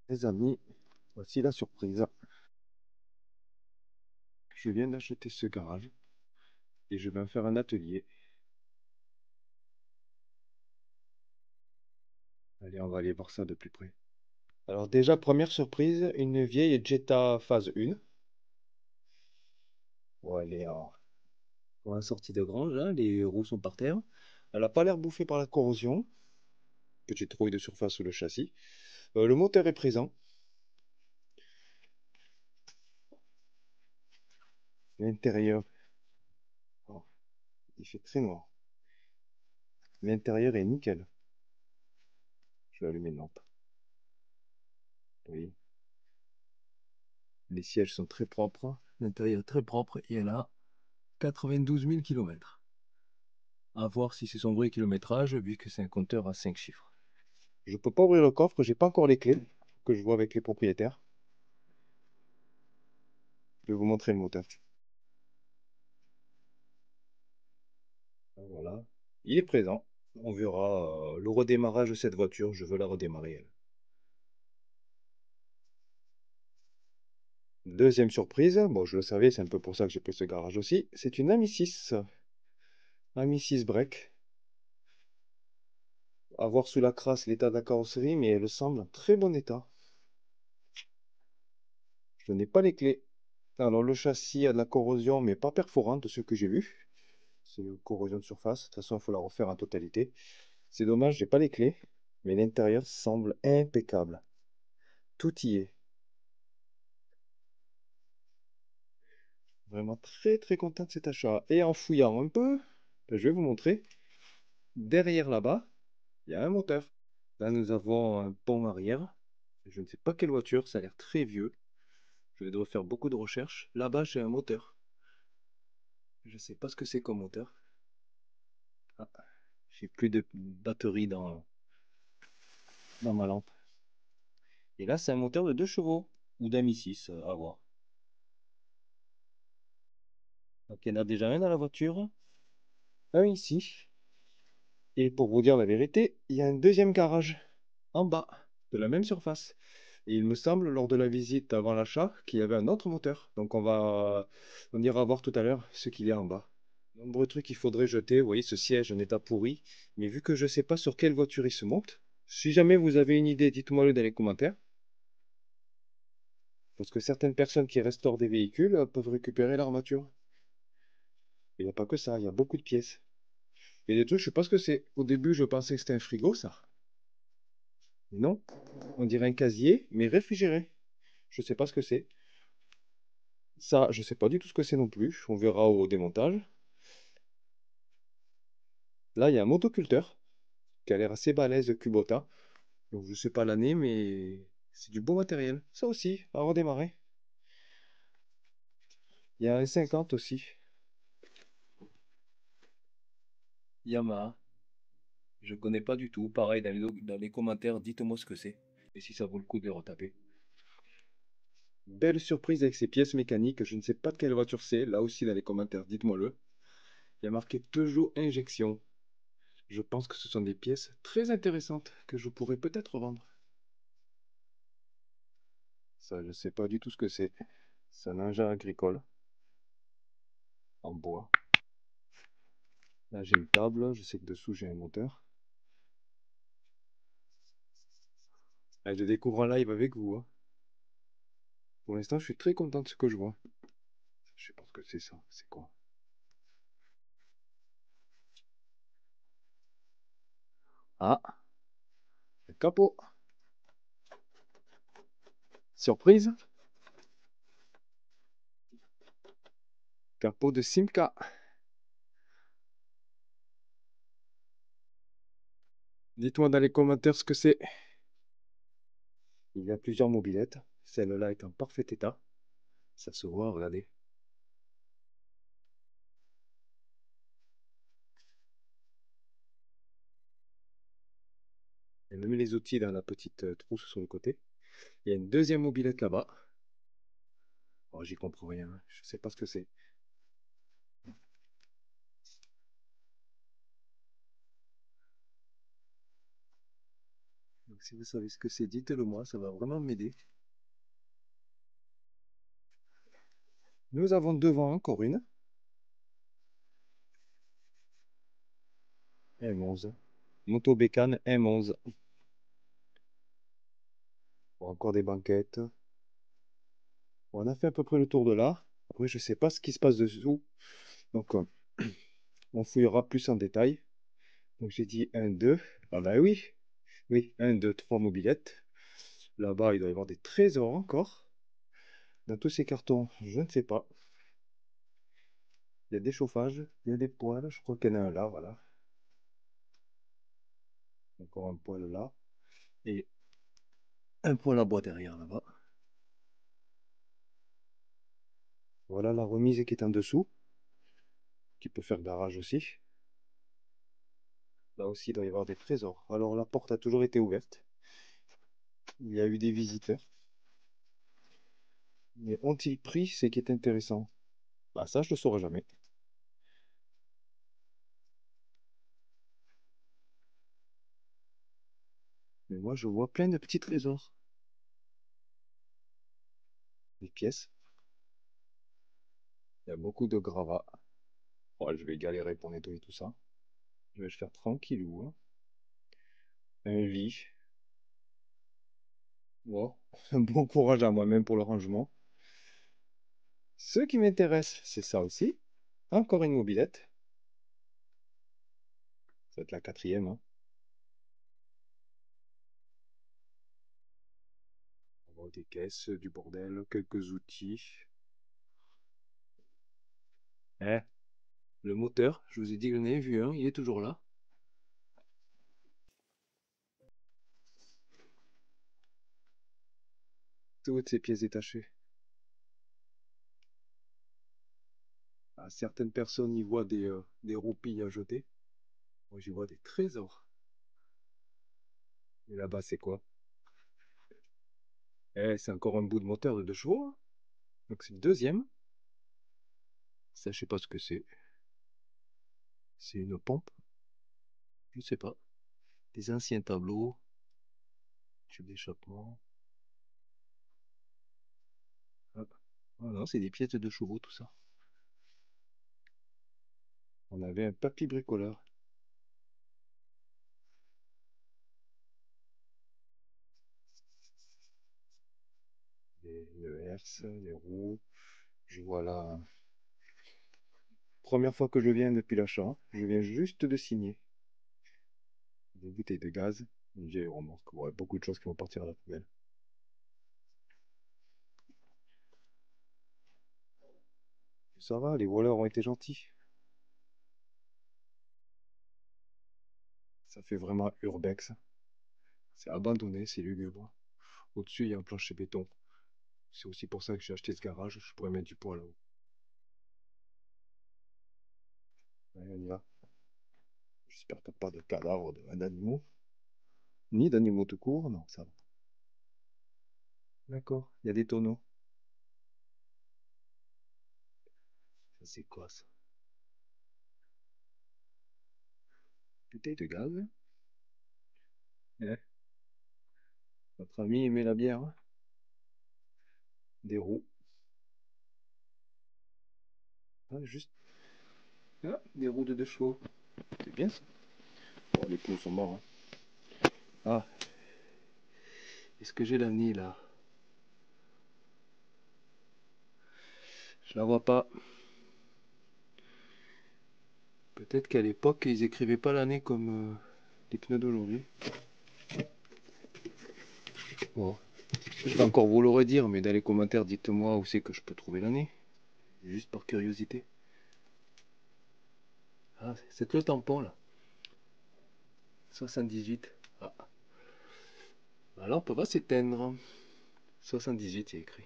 Les amis, voici la surprise. Je viens d'acheter ce garage et je vais en faire un atelier. Allez, on va aller voir ça de plus près. Alors déjà, première surprise, une vieille Jetta phase 1. Bon, elle est pour la sortie de grange, hein, les roues sont par terre. Elle n'a pas l'air bouffée par la corrosion. Petite trouille de surface sous le châssis. Le moteur est présent. L'intérieur, oh, il fait très noir. L'intérieur est nickel. Je vais allumer une lampe. Oui. Les sièges sont très propres. L'intérieur est très propre et elle a 92 000 km. À voir si c'est son vrai kilométrage, vu que c'est un compteur à 5 chiffres. Je peux pas ouvrir le coffre, j'ai pas encore les clés. Que je vois avec les propriétaires. Je vais vous montrer le moteur. Voilà. Il est présent. On verra le redémarrage de cette voiture. Je veux la redémarrer, elle. Deuxième surprise. Bon, je le savais, c'est un peu pour ça que j'ai pris ce garage aussi. C'est une Ami 6. Ami 6 break. À voir sous la crasse l'état de la carrosserie, mais elle semble en très bon état. Je n'ai pas les clés. Alors, le châssis a de la corrosion, mais pas perforante de ce que j'ai vu. C'est une corrosion de surface. De toute façon, il faut la refaire en totalité. C'est dommage, j'ai pas les clés, mais l'intérieur semble impeccable. Tout y est. Vraiment très très content de cet achat. Et en fouillant un peu, ben, je vais vous montrer. Derrière là-bas, il y a un moteur. Là, nous avons un pont arrière. Je ne sais pas quelle voiture, ça a l'air très vieux. Je vais devoir faire beaucoup de recherches. Là-bas, j'ai un moteur. Je ne sais pas ce que c'est comme moteur. Ah, j'ai plus de batterie dans ma lampe. Et là, c'est un moteur de 2 chevaux. Ou d'Ami 6, à voir. Donc, il y en a déjà un dans la voiture. Un ici. Et pour vous dire la vérité, il y a un deuxième garage en bas de la même surface. Et il me semble, lors de la visite avant l'achat, qu'il y avait un autre moteur. Donc on ira voir tout à l'heure ce qu'il y a en bas. Nombreux trucs qu'il faudrait jeter. Vous voyez, ce siège en état pourri. Mais vu que je ne sais pas sur quelle voiture il se monte, si jamais vous avez une idée, dites-moi-le dans les commentaires. Parce que certaines personnes qui restaurent des véhicules peuvent récupérer l'armature. Il n'y a pas que ça, il y a beaucoup de pièces. Il y a des trucs, je sais pas ce que c'est. Au début, je pensais que c'était un frigo, ça. Mais non, on dirait un casier, mais réfrigéré. Je sais pas ce que c'est. Ça, je sais pas du tout ce que c'est non plus. On verra au démontage. Là, il y a un motoculteur qui a l'air assez balèze, Kubota. Donc, je sais pas l'année, mais c'est du beau matériel. Ça aussi, à redémarrer. Il y a un 50 aussi. Yamaha. Je connais pas du tout. Pareil, dans les commentaires, dites-moi ce que c'est. Et si ça vaut le coup de les retaper. Belle surprise avec ces pièces mécaniques. Je ne sais pas de quelle voiture c'est. Là aussi, dans les commentaires, dites-moi-le. Il y a marqué Peugeot Injection. Je pense que ce sont des pièces très intéressantes que je pourrais peut-être vendre. Ça, je sais pas du tout ce que c'est. C'est un engin agricole en bois. Là, j'ai une table. Je sais que dessous, j'ai un moteur. Allez, je découvre en live avec vous, hein. Pour l'instant, je suis très content de ce que je vois. Je sais pas ce que c'est ça. C'est quoi? Ah, le capot. Surprise. Capot de Simca. Dites-moi dans les commentaires ce que c'est. Il y a plusieurs mobylettes. Celle-là est en parfait état. Ça se voit, regardez. Il y a même les outils dans la petite trousse sur le côté. Il y a une deuxième mobilette là-bas. Oh, j'y comprends rien. Je sais pas ce que c'est. Si vous savez ce que c'est, dites-le moi, ça va vraiment m'aider. Nous avons devant encore une M11. Moto Bécane M11. Bon, encore des banquettes. Bon, on a fait à peu près le tour de là. Après, je sais pas ce qui se passe dessous. Donc, on fouillera plus en détail. Donc, j'ai dit 1, 2. Ah bah oui. Oui, 1, 2, 3 mobilettes. Là-bas, il doit y avoir des trésors encore. Dans tous ces cartons, je ne sais pas. Il y a des chauffages, il y a des poêles. Je crois qu'il y en a un là, voilà. Encore un poêle là. Et un poêle à bois derrière là-bas. Voilà la remise qui est en dessous. Qui peut faire garage aussi. Là aussi, il doit y avoir des trésors. Alors, la porte a toujours été ouverte. Il y a eu des visiteurs. Mais ont-ils pris ce qui est intéressant? Bah ça, je le saurai jamais. Mais moi, je vois plein de petits trésors. Des pièces. Il y a beaucoup de gravats. Oh, je vais galérer pour nettoyer tout ça. Je vais le faire tranquillou, hein. Un lit. Bon, bon courage à moi-même pour le rangement. Ce qui m'intéresse, c'est ça aussi. Encore une mobilette. Ça va être la quatrième, hein. On va avoir des caisses, du bordel, quelques outils. Eh, le moteur, je vous ai dit que j'en avais vu un, il est toujours là. Toutes ces pièces détachées. Ah, certaines personnes y voient des roupies à jeter. Moi, j'y vois des trésors. Et là-bas, c'est quoi? Eh, c'est encore un bout de moteur de 2 chevaux, hein. Donc c'est le deuxième. Ça, je sais pas ce que c'est. C'est une pompe? Je sais pas. Des anciens tableaux, tube d'échappement. Ah, ah non, c'est des pièces de 2 chevaux, tout ça. On avait un papy bricoleur. Une herse, des roues. Je vois là. Première fois que je viens depuis l'achat. Je viens juste de signer. Des bouteilles de gaz. Une vieille remorque. Ouais, beaucoup de choses qui vont partir à la poubelle. Ça va, les voleurs ont été gentils. Ça fait vraiment urbex. C'est abandonné, c'est lugubre. Au-dessus, il y a un plancher béton. C'est aussi pour ça que j'ai acheté ce garage. Je pourrais mettre du poids là-haut. Allez, on y va. J'espère qu'il n'y a pas de cadavres d'animaux. Ni d'animaux tout court, non, ça va. D'accord, il y a des tonneaux. Ça, c'est quoi ça? Bouteille de gaz. Eh, notre ami aimait la bière, hein. Des roues. Ah, juste. Ah, des roues de 2 chevaux. C'est bien ça. Oh, les pneus sont morts, hein. Ah, est-ce que j'ai la nez là? Je la vois pas. Peut-être qu'à l'époque, ils écrivaient pas l'année comme les pneus d'aujourd'hui. Bon, je vais encore vous le redire, mais dans les commentaires, dites-moi où c'est que je peux trouver l'année. Juste par curiosité. Ah, c'est le tampon là. 78. Ah, la lampe va s'éteindre. 78, il est écrit.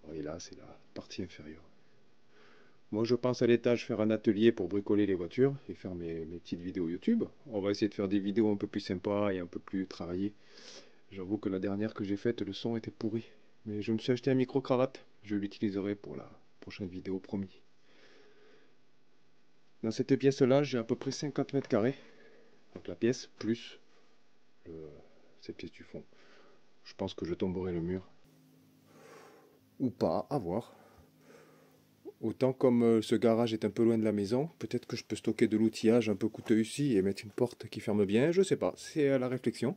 Oh, et là, c'est la partie inférieure. Moi, je pense à l'étage faire un atelier pour bricoler les voitures et faire mes petites vidéos YouTube. On va essayer de faire des vidéos un peu plus sympas et un peu plus travaillées. J'avoue que la dernière que j'ai faite, le son était pourri. Mais je me suis acheté un micro-cravate. Je l'utiliserai pour la prochaine vidéo, promis. Dans cette pièce-là, j'ai à peu près 50 mètres carrés. Donc la pièce plus le- cette pièce du fond. Je pense que je tomberai le mur. Ou pas, à voir. Autant comme ce garage est un peu loin de la maison, peut-être que je peux stocker de l'outillage un peu coûteux ici et mettre une porte qui ferme bien, je sais pas, c'est à la réflexion.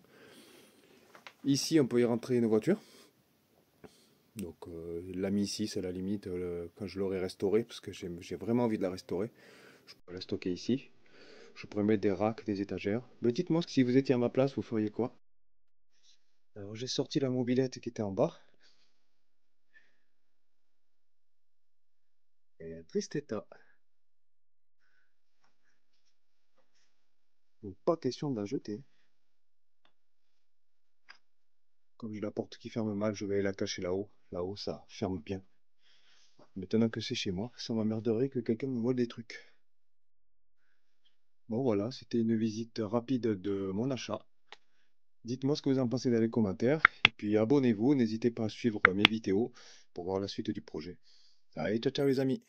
Ici, on peut y rentrer une voiture. Donc la mis ici, c'est à la limite quand je l'aurai restaurée, parce que j'ai vraiment envie de la restaurer. Je peux la stocker ici. Je pourrais mettre des racks, des étagères. Mais dites-moi si vous étiez à ma place, vous feriez quoi? Alors j'ai sorti la mobilette qui était en bas. Et un triste état. Donc pas question de la jeter. Comme j'ai la porte qui ferme mal, je vais la cacher là-haut. Là-haut, ça ferme bien. Maintenant que c'est chez moi, ça m'emmerderait que quelqu'un me vole des trucs. Bon voilà, c'était une visite rapide de mon achat. Dites-moi ce que vous en pensez dans les commentaires. Et puis abonnez-vous, n'hésitez pas à suivre mes vidéos pour voir la suite du projet. Allez, ciao ciao les amis!